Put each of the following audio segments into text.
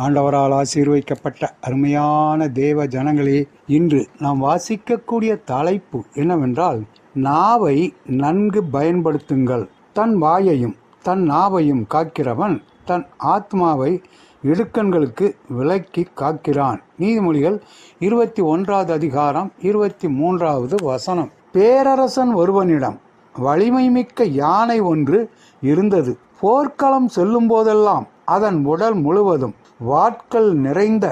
ஆண்டவரால் ஆசீர்வதிக்கப்பட்ட அருமையான தேவ ஜனங்களே, இன்று நாம் வாசிக்கக்கூடிய தலைப்பு என்னவென்றால், நாவை நன்கு பயன்படுத்துங்கள். தன் வாயையும் தன் நாவையும் காக்கிறவன் தன் ஆத்மாவை இடுக்கண்களுக்கு விலக்கி காக்கிறான். நீதிமொழிகள் 21வது அதிகாரம் 23வது வசனம். பேரரசன் ஒருவனிடம் வலிமை மிக்க யானை ஒன்று இருந்தது. போர்க்களம் செல்லும் போதெல்லாம் அதன் உடல் முழுவதும் வாட்கள் நிறைந்த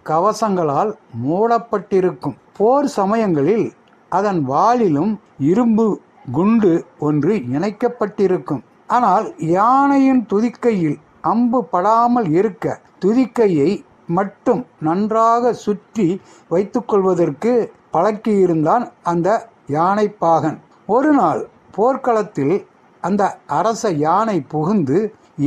கவசங்களால் மூடப்பட்டிருக்கும். போர் சமயங்களில் அதன் வாலிலும் இரும்பு குண்டு ஒன்று இணைக்கப்பட்டிருக்கும். ஆனால் யானையின் துதிக்கையில் அம்பு படாமல் இருக்க துதிக்கையை மட்டும் நன்றாக சுற்றி வைத்துக்கொள்வதற்கு பழக்கியிருந்தான் அந்த யானை பாகன். ஒரு நாள் போர்க்களத்தில் அந்த அரச யானை புகுந்து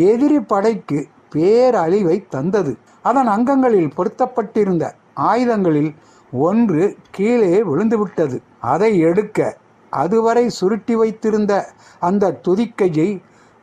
எதிரி படைக்கு பேரழிவை தந்தது. அதன் அங்கங்களில் பொருத்தப்பட்டிருந்த ஆயுதங்களில் ஒன்று கீழே விழுந்துவிட்டது. அதை எடுக்க அதுவரை சுருட்டி வைத்திருந்த அந்த துதிக்கையை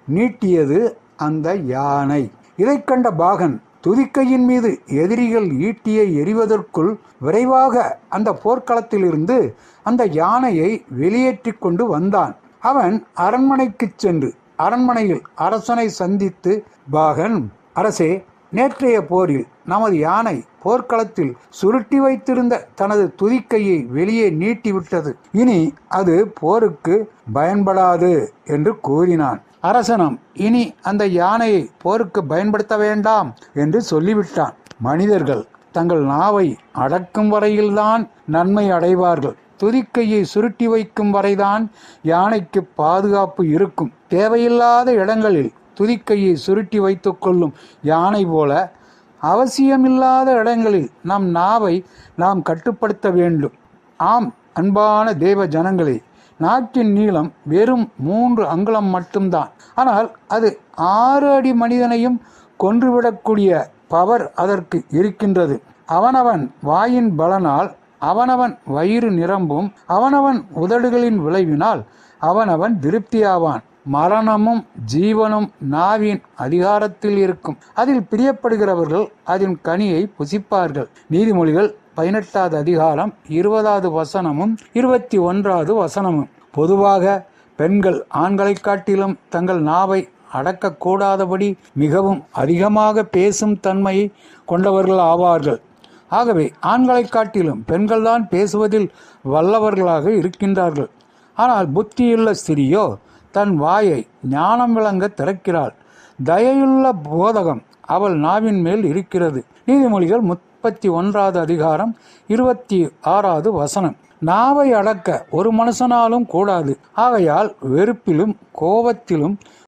நீட்டியது அந்த யானை. இதை கண்ட பாகன் துதிக்கையின் மீது எதிரிகள் ஈட்டியை எறிவதற்குள் விரைவாக அந்த போர்க்களத்திலிருந்து அந்த யானையை வெளியேற்றி கொண்டு வந்தான். அவன் அரண்மனைக்கு சென்று அரண்மனையில் அரசனை சந்தித்து, பாகன், அரசே, நேற்றைய போரில் நமது யானை போர்க்களத்தில் சுருட்டி வைத்திருந்த தனது துதிக்கையை வெளியே நீட்டிவிட்டது. இனி அது போருக்கு பயன்படாது என்று கூறினான். அரசனும் இனி அந்த யானையை போருக்கு பயன்படுத்த வேண்டாம் என்று சொல்லிவிட்டான். மனிதர்கள் தங்கள் நாவை அடக்கும் வரையில்தான் நன்மை அடைவார்கள். துதிக்கையை சுருட்டி வைக்கும் வரைதான் யானைக்கு பாதுகாப்பு இருக்கும். தேவையில்லாத இடங்களில் துதிக்கையை சுருட்டி வைத்துக் கொள்ளும் யானை போல அவசியமில்லாத இடங்களில் நம் நாவை நாம் கட்டுப்படுத்த வேண்டும். ஆம், அன்பான தேவ ஜனங்களே, நாக்கின் நீளம் வெறும் 3 அங்குலம் மட்டும்தான். ஆனால் அது 6 அடி மனிதனையும் கொன்றுவிடக்கூடிய பவர் அதற்கு இருக்கின்றது. அவனவன் வாயின் பலனால் அவனவன் வயிறு நிரம்பும். அவனவன் உதடுகளின் விளைவினால் அவனவன் திருப்தியாவான். மரணமும் ஜீவனும் நாவின் அதிகாரத்தில் இருக்கும். அதில் பிரியப்படுகிறவர்கள் அதன் கனியை புசிப்பார்கள். நீதிமொழிகள் 18வது அதிகாரம் 20வது வசனமும் 21வது வசனமும். பொதுவாக பெண்கள் ஆண்களை காட்டிலும் தங்கள் நாவை அடக்கக்கூடாதபடி மிகவும் அதிகமாக பேசும் தன்மையை கொண்டவர்கள் ஆவார்கள். ஆகவே ஆண்களை காட்டிலும் பெண்கள்தான் பேசுவதில் வல்லவர்களாக இருக்கின்றார்கள். ஆனால் புத்தியுள்ள ஸ்திரியோ தன் வாயை ஞானம் விளங்க திறக்கிறாள். தயையுள்ள போதகம் அவள் நாவின் மேல் இருக்கிறது. நீதிமொழிகள் 31வது அதிகாரம் 26வது வசனம். நாவை அடக்க ஒரு மனுஷனாலும் கூடாது. ஆகையால் வெறுப்பிலும் கோபத்திலும்